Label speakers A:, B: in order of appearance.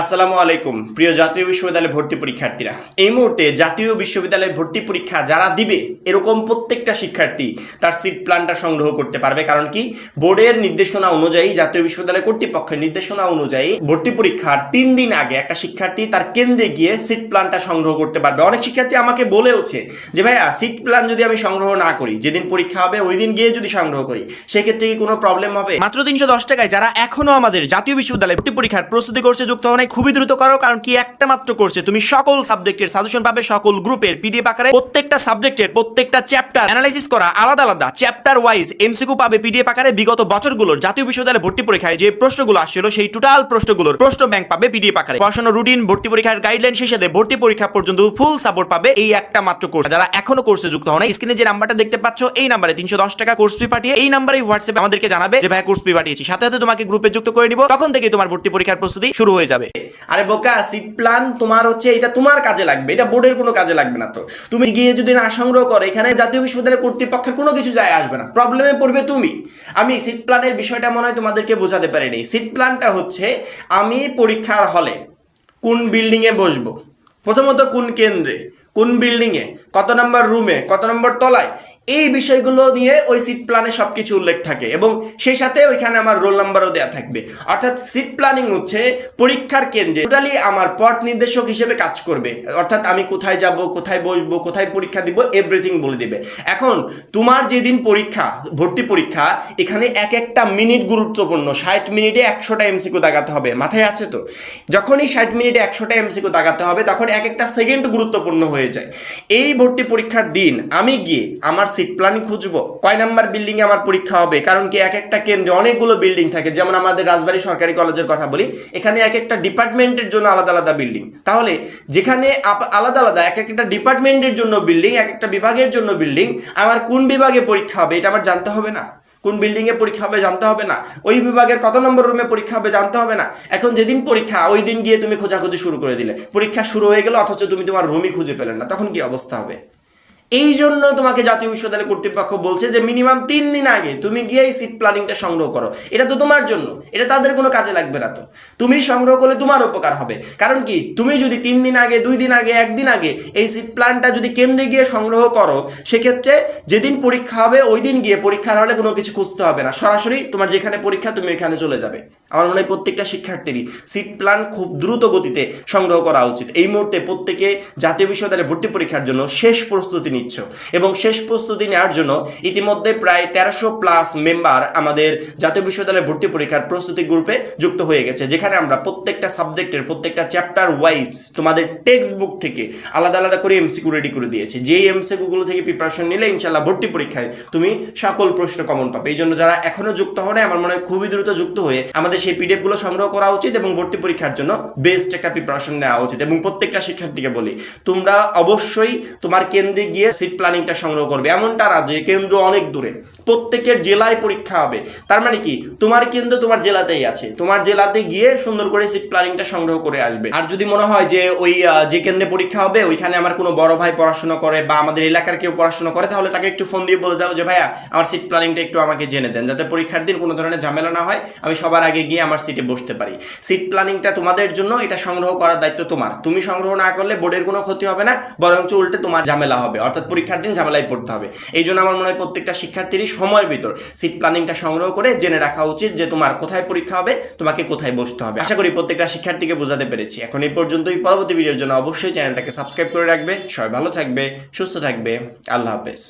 A: আসসালামু আলাইকুম প্রিয় জাতীয় বিশ্ববিদ্যালয় ভর্তি পরীক্ষার্থীরা, এই মুহূর্তে জাতীয় বিশ্ববিদ্যালয় ভর্তি পরীক্ষা যারা দিবে এরকম প্রত্যেকটা শিক্ষার্থী তার সিট প্ল্যানটা সংগ্রহ করতে পারবে। কারণ কি, বোর্ডের নির্দেশনা অনুযায়ী, জাতীয় বিশ্ববিদ্যালয় কর্তৃপক্ষের নির্দেশনা অনুযায়ী ভর্তি পরীক্ষার 3 দিন আগে একটা শিক্ষার্থী তার কেন্দ্রে গিয়ে সিট প্ল্যানটা সংগ্রহ করতে পারবে। অনেক শিক্ষার্থী আমাকে বলেওছে যে ভাইয়া, সিট প্ল্যান যদি আমি সংগ্রহ না করি, যেদিন পরীক্ষা হবে ওই দিন গিয়ে যদি সংগ্রহ করি, সেক্ষেত্রে কি কোনো প্রবলেম হবে? মাত্র 310 টাকায় যারা এখনো আমাদের জাতীয় বিশ্ববিদ্যালয় ভর্তি পরীক্ষার প্রস্তুতি কোর্সে যুক্ত হন, খুবই দ্রুত করো। কারণ কি, একটা মাত্র কোর্সে তুমি সকল সাবজেক্টের সাজেশন পাবে, সকল গ্রুপের পিডিএফ আকারে, প্রত্যেকটা সাবজেক্টের প্রত্যেকটা চ্যাপ্টার অ্যানালাইসিস করা আলাদা আলাদা চ্যাপ্টার ওয়াইজ এমসিকিউ পাবে পিডিএফ আকারে। বিগত বছরগুলোর জাতীয় বিশ্ববিদ্যালয় ভর্তি পরীক্ষায় যে প্রশ্নগুলো আসছিল সেই টোটাল প্রশ্নগুলোর প্রশ্ন ব্যাংক পাবে পিডিএফ আকারে। পড়াশোনা রুটিন, ভর্তি পরীক্ষার গাইডলাইন, সেই সাথে ভর্তি পরীক্ষা পর্যন্ত ফুল সাপোর্ট পাবে এই একটা মাত্র কোর্স। যারা এখনো কোর্সে যুক্ত হন, স্ক্রিনে যে নাম্বারটা দেখতে পাচ্ছ এই নাম্বারে 310 টাকা কোর্স ফি পাঠিয়ে এই নাম্বারে হোয়াটসঅ্যাপে আমাদেরকে জানাবে যে ভাই কোর্স ফি পাঠিয়েছি, সাথে সাথে তোমাকে গ্রুপে যুক্ত করে নিব। তখন থেকে তোমার ভর্তি পরীক্ষার প্রস্তুতি শুরু হয়ে যাবে। আরে বোকা, সিট প্ল্যান তোমার হচ্ছে এটা তোমার কাজে লাগবে, এটা বোর্ডের কোনো কাজে লাগবে না। তো তুমি গিয়ে যদি না সংগ্রহ করো, এখানে জাতীয় বিশ্ববিদ্যালয়ের কর্তৃপক্ষের কোনো কিছু যায় আসবে না, প্রবলেমে পড়বে তুমি। আমি সিট প্ল্যানের বিষয়টা মনে হয় তোমাদেরকে বোঝাতে পারিনি। সিট প্ল্যানটা হচ্ছে আমি পরীক্ষার হলে কোন বিল্ডিংয়ে বসবো, প্রথমত কোন কেন্দ্রে, কোন বিল্ডিংয়ে, কত নম্বর রুমে, কত নম্বর তলায়, এই বিষয়গুলো নিয়ে ওই সিট প্ল্যানে সব কিছু উল্লেখ থাকে এবং সেই সাথে ওইখানে আমার রোল নাম্বারও দেওয়া থাকবে। অর্থাৎ সিট প্ল্যানিং হচ্ছে পরীক্ষার কেন্দ্রে টোটালি আমার পথ নির্দেশক হিসেবে কাজ করবে। অর্থাৎ আমি কোথায় যাব, কোথায় বসবো, কোথায় পরীক্ষা দিব, এভরিথিং বলে দিবে। এখন তোমার যেদিন পরীক্ষা, ভর্তি পরীক্ষা, এখানে এক একটা মিনিট গুরুত্বপূর্ণ। 60 মিনিটে 100টা এমসিকিউ দাগাতে হবে, মাথায় আছে তো? যখনই 60 মিনিটে 100টা এমসিকিউ দাগাতে হবে, তখন এক একটা সেকেন্ড গুরুত্বপূর্ণ হয়ে যায়। এই ভর্তি পরীক্ষার দিন আমি গিয়ে আমার সিট প্ল্যানিং খুঁজবো, কয় নাম্বার বিল্ডিং এ আমার পরীক্ষা হবে। কারণ কি, এক একটা কেন্দ্রে অনেকগুলো বিল্ডিং থাকে। যেমন আমাদের রাজবাড়ী সরকারি কলেজের কথা বলি, এখানে এক একটা ডিপার্টমেন্টের জন্য আলাদা আলাদা বিল্ডিং। তাহলে যেখানে আলাদা আলাদা এক একটা ডিপার্টমেন্টের জন্য বিল্ডিং, এক একটা বিভাগের জন্য বিল্ডিং, আমার কোন বিভাগে পরীক্ষা হবে এটা আমার জানতে হবে না? কোন বিল্ডিংয়ে পরীক্ষা হবে জানতে হবে না? ওই বিভাগের কত নম্বর রুমে পরীক্ষা হবে জানতে হবে না? এখন যেদিন পরীক্ষা ওই দিন গিয়ে তুমি খোঁজাখুঁজি শুরু করে দিলে, পরীক্ষা শুরু হয়ে গেল অথচ তুমি তোমার রুমই খুঁজে পেলে না, তখন কি অবস্থা হবে? এই জন্য তোমাকে জাতীয় বিশ্ববিদ্যালয় কর্তৃপক্ষ বলছে যে মিনিমাম 3 দিন আগে তুমি গিয়ে এই সিট প্ল্যানিংটা সংগ্রহ করো। এটা তো তোমার জন্য, এটা তাদের কোনো কাজে লাগবে না। তো তুমি সংগ্রহ করলে তোমার উপকার হবে। কারণ কি, তুমি যদি 3 দিন আগে, 2 দিন আগে, 1 দিন আগে এই সিট প্ল্যানটা যদি কেন্দ্রে গিয়ে সংগ্রহ করো, সেক্ষেত্রে যেদিন পরীক্ষা হবে ওই দিন গিয়ে পরীক্ষার হলে কোনো কিছু খুঁজতে হবে না, সরাসরি তোমার যেখানে পরীক্ষা তুমি ওইখানে চলে যাবে। আমার মনে হয় প্রত্যেকটা শিক্ষার্থীরই সিট প্ল্যান খুব দ্রুত গতিতে সংগ্রহ করা উচিত। এই মুহূর্তে প্রত্যেকে জাতীয় বিশ্ববিদ্যালয়ে ভর্তি পরীক্ষার জন্য শেষ প্রস্তুতি নিচ্ছ এবং শেষ প্রস্তুতি নেওয়ার জন্য ইতিমধ্যে প্রায় 1300+ মেম্বার আমাদের জাতীয় বিশ্ববিদ্যালয়ের ভর্তি পরীক্ষার প্রস্তুতি গ্রুপে যুক্ত হয়ে গেছে, যেখানে আমরা প্রত্যেকটা সাবজেক্টের প্রত্যেকটা চ্যাপ্টার ওয়াইজ তোমাদের টেক্সট বুক থেকে আলাদা আলাদা করে এমসিকিউ রেডি করে দিয়েছি। যেই এমসিকিউগুলো থেকে প্রিপারেশন নিলে ইনশাল্লাহ ভর্তি পরীক্ষায় তুমি সকল প্রশ্ন কমন পাবে। এই জন্য যারা এখনো যুক্ত হন, আমার মনে হয় খুবই দ্রুত যুক্ত হয়ে আমাদের সেই পিডিএফগুলো সংগ্রহ করা উচিত এবং ভর্তি পরীক্ষার জন্য বেস্ট একটা প্রিপারেশন নেওয়া উচিত। এবং প্রত্যেকটা শিক্ষার্থীকে বলি, তোমরা অবশ্যই তোমার কেন্দ্রে গিয়ে সিট প্ল্যানিংটা সংগ্রহ করবে। এমনটা না যে কেন্দ্র অনেক দূরে, প্রত্যেকের জেলায় পরীক্ষা হবে। তার মানে কি, তোমার কেন্দ্র তোমার জেলাতেই আছে, তোমার জেলাতে গিয়ে সুন্দর করে সিট প্ল্যানিংটা সংগ্রহ করে আসবে। আর যদি মনে হয় যে ওই যে কেন্দ্রে পরীক্ষা হবে ওইখানে আমার কোনো বড় ভাই পড়াশোনা করে বা আমাদের এলাকার কেউ পড়াশোনা করে, তাহলে তাকে একটু ফোন দিয়ে বলে দাও যে ভাইয়া আমার সিট প্ল্যানিংটা একটু আমাকে জেনে দেন, যাতে পরীক্ষার দিন কোনো ধরনের ঝামেলা না হয়, আমি সবার আগে গিয়ে আমার সিটে বসতে পারি। সিট প্ল্যানিংটা তোমাদের জন্য, এটা সংগ্রহ করার দায়িত্ব তোমার। তুমি সংগ্রহ না করলে বোর্ডের কোনো ক্ষতি হবে না, বরঞ্চ উল্টে তোমার ঝামেলা হবে, অর্থাৎ পরীক্ষার দিন ঝামেলায় পড়তে হবে। এই জন্য আমার মনে হয় প্রত্যেকটা শিক্ষার্থীরই সময়ের ভিতর সিট প্ল্যানিংটা সংগ্রহ করে জেনে রাখা উচিত যে তোমার কোথায় পরীক্ষা হবে, তোমাকে কোথায় বসতে হবে। আশা করি প্রত্যেকটা শিক্ষার্থীকে বোঝাতে পেরেছি। এখন এই পর্যন্তই। পরবর্তী ভিডিওর জন্য অবশ্যই চ্যানেলটাকে সাবস্ক্রাইব করে রাখবে। সবাই ভালো থাকবে, সুস্থ থাকবে। আল্লাহ হাফেজ।